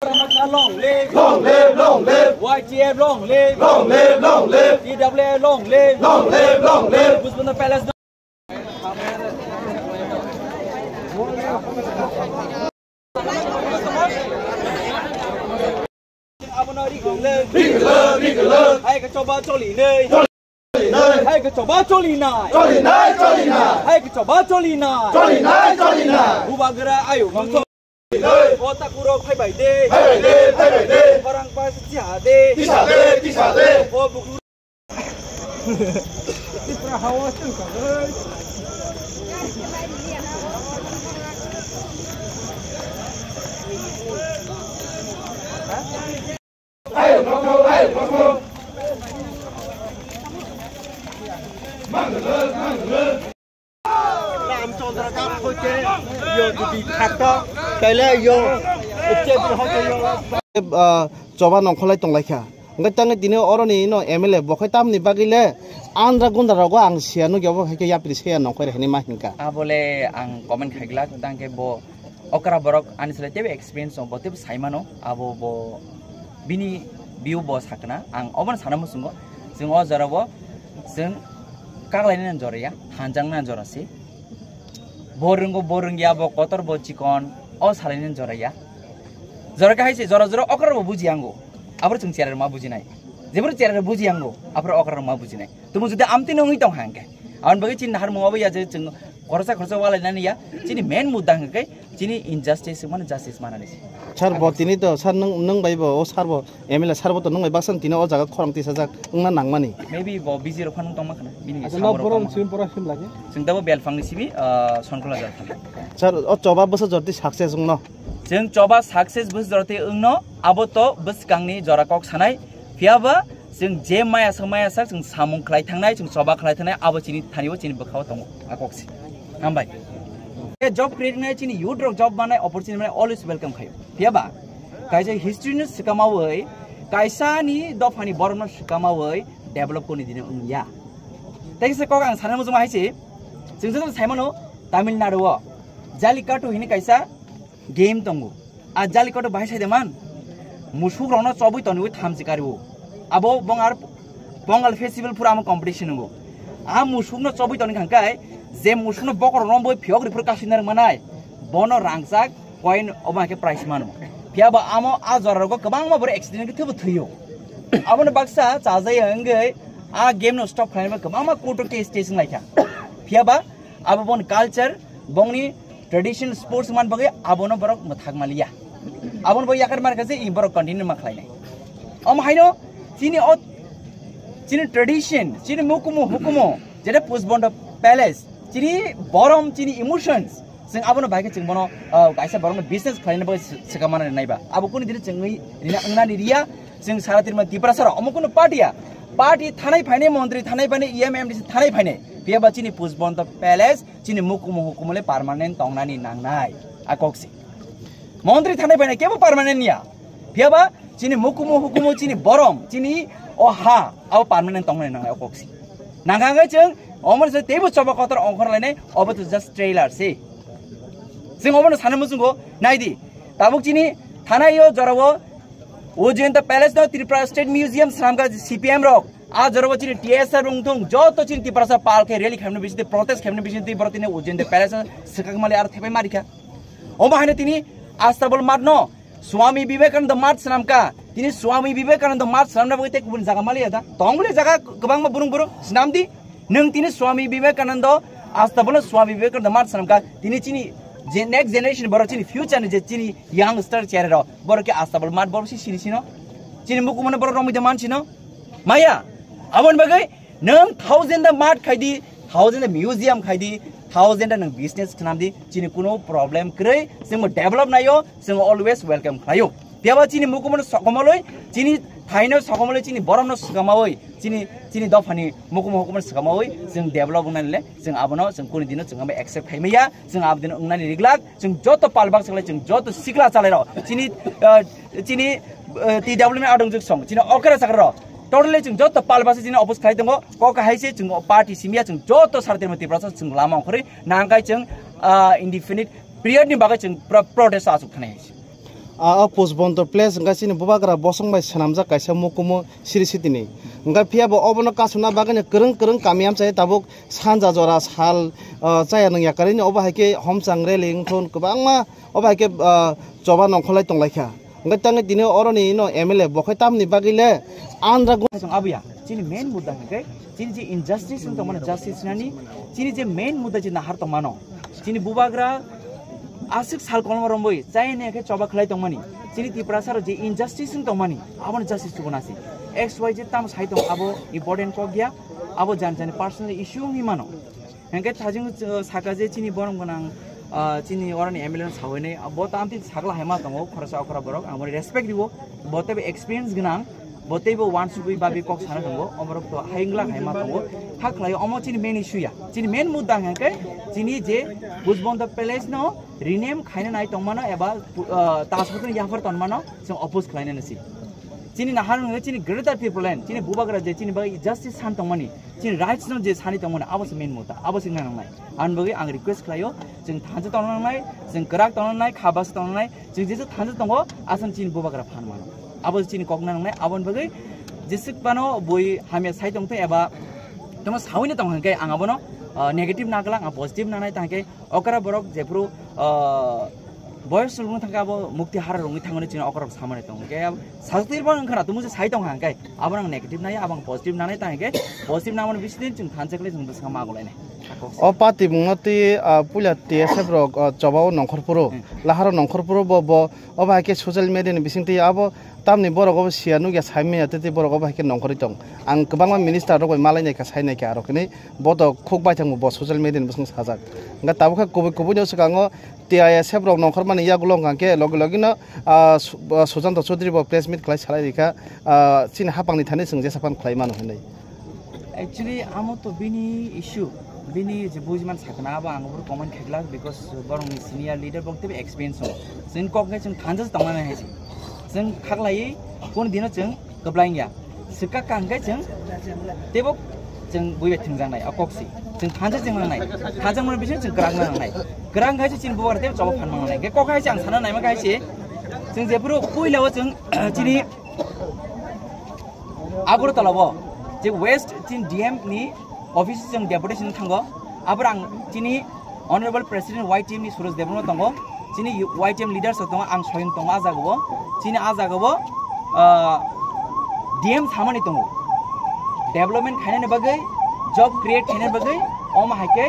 Long live, long live, long live. YTF long live, long live, long live. TWA long live, long live, long live. Busbunda Palace. Hai cái cho ba cho lì nơi, hai cái cho ba cho lì nai, hai cái cho ba cho lì nai. Ubagera ayo mangso. Kota Kuro khai bảy đê, orang pas tiga đê, oh buku. Kita hawa cengkak. Ayo, ayo. Làm cho ra các khối chế, yo thì thắt đó, cái này yo, chế thì họ cho yo. Coba nongkolai tonglai kha. Ngai tangai dini oroni no MLA bokai tam ni bagile andra gunda rago ang sianu gabo khai ya prise nongkoi rehni ma hingka. Boleh ang comment khaigla tang ke bo okra borok ani sele tebe experience on botib saimano abo bo bini view bo sakna ang oban sanamu sungo sing o jarabo sing kaglainan jorya hanjangna jorasi borung ya bo kotor bo chikon o salainan jorya joraka haise jora okra bo bujiango abro chung chair ma bujinai jebro chair bujiango abro okra ma bujinai tumu jude amti nongi tong hangke awan bagi chin har mo ya je chung korsa wala nani ya chini main muda hangke chini injustice mana justice mana ni sar bo tini to sar nang bai bo o sar bo MLA sar bo to nang bai baksan tini o jaga khorang ti sajak ngna nangmani maybe bo busy ro khanung tong ma khana bini no borom sim pora sim lage sing dabo bel phangni sibi sonkola jar khana sar o choba bosa jorti success ungno जों चबा success बस जरते उंनो आबो तो बस गांनि जरा कक सानाय फियाबा जों जे माया समाया sak जों सामुं खलाय थांनाय जों चबा खलाय थांनाय आबो चिनि थानिबो चिनि बखाव दङ आकक्सि हामबाय ए जब क्रिएटिंग नाय चिनि युथ रक जब बानाय अपॉर्चुनिटी माने अलवेज वेलकम खायो फियाबा कायजे हिस्ट्री न सिकामावै कायसानि दफानि बरमन सिकामावै डेभलप कोनि दिने उंया तैसे कक आं सानमु जों हायसे जों जों साइमनो तामिलनाडु जालिकाटु हिनि कायसा game tongo ajali koto bahai saide man musuk rona chobui toni thamsi karibo abo bongal festival pura am competition ngo a musuk no chobui toni khangkai je musuk no bokor no boi phiog ripur kasinar manai bono rangsak coin oba ke price mano phiaba amo a jorargo kabang ma bore accident ke thubu thuyo abo no baksa chajai hangai a game no stop khaima kabang ma koto ke station laikha phiaba abo bon culture bongni traditional sports man bagai abono borok mathak malia abono boy yakar mar kaje i borok continue ma khlainai am haino chini tradition chini hukumo jeta pusbond palace chini borom chini emotions sing abono baike ching bono kaisa borom business khlaina bagai sikamana naiba abo kuni dire chingai rina angna ni ria sing saratir ma diprasara amukuno party thanai phaine mantri thanai pane EMMDC thanai phaine fiaba chini pusbond palace chini hukumole permanent tongnani nangnai akoksi mantri thanai phaine kebo permanent nia fiaba chini hukumo chini borom chini oha abo permanent tongnani nangnai akoksi nangangai chung omor se tebo choba kotor ongkhor lainai obo to just trailer se sing obo sanamu sungo naidi tabuk chini thanai yo jorabo ओजेन त palace न Tripura state museum सामका CPM रक आ जरब चिनि TSR रुंगथुं जो तो चिनि त्रिपुरा पाल के rally खामने बिसिते protest खामने बिसिते बरतिने ओजेन त palace सकाकमाले are थेपै मारिका ओमा हैन तिनी आस्ताबल मार्नो स्वामी विवेकानंद मार्च सामका तिनी स्वामी विवेकानंद मार्च सामना बगते गुबुन जागा माले दा तंगले जागा गोबां बुरुं नामदि नों तिनी स्वामी विवेकानंद आस्ताबल स्वामी विवेकानंद मार्च सामका तिनी चिनि जे नेक्स्ट जनरेशन बरो चिनि फ्यूचर ने जे चिनि यंगस्टर चेरेर बरो के आस्ताबल मार बरो सिनि सिनो चिनि मुकु मन बरो रमिद मान सिनो माया अबन बगै नों 1000 द मार्ट खाइदि 1000 द म्यूजियम खाइदि 1000 द नों बिजनेस खालामदि चिनि कुनो प्रॉब्लम क्रै जों डेभलप नायो जों अलवेज वेलकम खायो तेबा चिनि मुकु मन सकमलै चिनि थाइनो सकमलै चिनि बरमनो सकामावै चिनि दफानि मुकुम हुकुमन सकामावै जों डेभलप उनाले जों आबनो जों कुनि दिनो जों आबे एक्सेप्ट खाइमैया जों आबदिनो उनानि रिगलाक जों जतो पालबाक सकले जों जतो सिखला चालेर चिनि टीडब्ल्यूएम आदं जों सं चिनि अकरा सागर टोटली जों जतो पालबासे चिनि अपोज खाइ दंगो कक हाइसे जों पार्टी सिमिया जों जतो सारतेमति प्रसेस जों लामा खरै नांगाय जों इन्डिफिनिट पिरियड नि बागै जों प्रोटेस्ट आसुक थानाय post bond place nga sini bubagra bosong bai sanamja kaisa mukumo siri sitini nga phiabo obono kasuna bagane kereng kamiam chai tabuk sanja jora sal chaya nang yakarini oba haike homchang reling thon kubangma oba haike joba nongkholai tonglaikha nga tangi dine oroni no MLA bokhai tamni bagile andra song abuya chini main mudda ke chini je injustice to mana justice nani chini je main mudda je nahar to mano chini bubagra asik sal kolom romboi chai ne ke choba khlai tongmani chini tiprasar je injustice tongmani abon justice to bonasi xyz tam sai tong abo important ko gya abo janjani personal issue hi mano hengke thajing saka je chini borong gonang chini orani MLA sawene abo tamti sagla hema tongo khorsa khora borok amori respect dibo bote be experience gnang botebo wants to be babi kok sana tongo omorok to haingla haima tongo haklai omo chini main issue ya chini main mudda hangke chini je bujbon the palace no rename khaina nai tongmano eba tasbutun yafar tonmano sing oppose khlaina nasi chini nahar nge chini greater people land chini bubagra je chini bai justice san tongmani chini rights no je sani tongmani abos main mudda abos nang nai an bagi ang request khlayo jing thanja tonang nai jing grak tonang nai khabas tonang nai jing je thanja tongo asan chini bubagra phan mano abos chini kokna nang nai abon bagai jisik pano boi hamia sai tongte eba tama sawine tong hangke ang abono negative naglang a positive nanai tangke okara borok jepru boys rung thangka abo mukti har rungi thangone chini okara samane tong ke sajtir bon khara tumu sai tong hangke abang negative nai abang positive nanai tangke positive namon bisdin chung thanjakle chung basama golene o pati mungati pulia TSF rok jobao nongkhorpuro laharo nongkhorpuro bo oba ke social media ni bisingti abo tamni borok obo sianu ya saime atete borok oba ke nongkhori tong ang kebangma minister rok malai nei ka sainai ka aro kini bodo khokbai thang bo social media ni bising sajak nga tabukha kobu nyo sakango TSF rok nongkhormani ya gulong kangke logino Sujanto Chaudhary bo press meet khlai salai dikha chin hapangni thani singje sapan khlai manu hinai actually amo to bini issue bini je bujiman sakna ba angor common khegla because borong senior leader bok tebe experience ho sin kok nge chung thanjas tongmana haisi जों खागलायै कोन दिनो जों गब्लायनिया सिका कांगाय जों तेबो जों बयबे थंजानाय अकक्सि जों थांजा जों नांनाय थांजा मन बिसोर जों ग्रां नांनाय ग्रां गायसे चिन बवार तेब जब फान नांनाय के कखायसे आं साना नायमा गायसे जों जेफोर पहिलाव जों चिनि आगरतलाव जे वेस्ट चिन डीएम नि अफिस जों डेपुटेशन थांगो आबर आं चिनि ऑनरेबल प्रेसिडेंट वाई टीम नि सुरज देबनो दंगो chini YTM leaders dong ang soyung tong ajago chini ajago DM samani tong development khaine bagai job create khaine bagai oma haike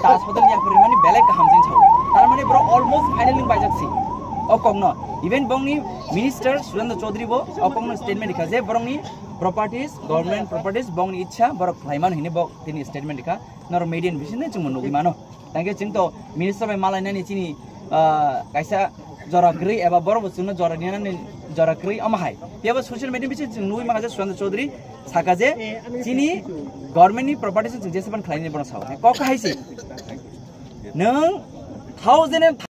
tas hodan ya parimani belai ka hamjin chau tar mane bro almost finaling bajaksi okongno even bongni minister Sujanto Chaudhary bo okongno statement likha je borongni properties government properties bongni ichha borok khlaiman hine bok tini statement likha nor median bisine chung nugi mano tangke chung to minister bai malai nani chini kaisa jora grey eba boro busuno jora niana ni jora grey amahai yaba social media biche nui magaje Sujanto Chaudhary sakaje chini government ni properties chung jesaban khlaini bono saw ko khaisi nang 1000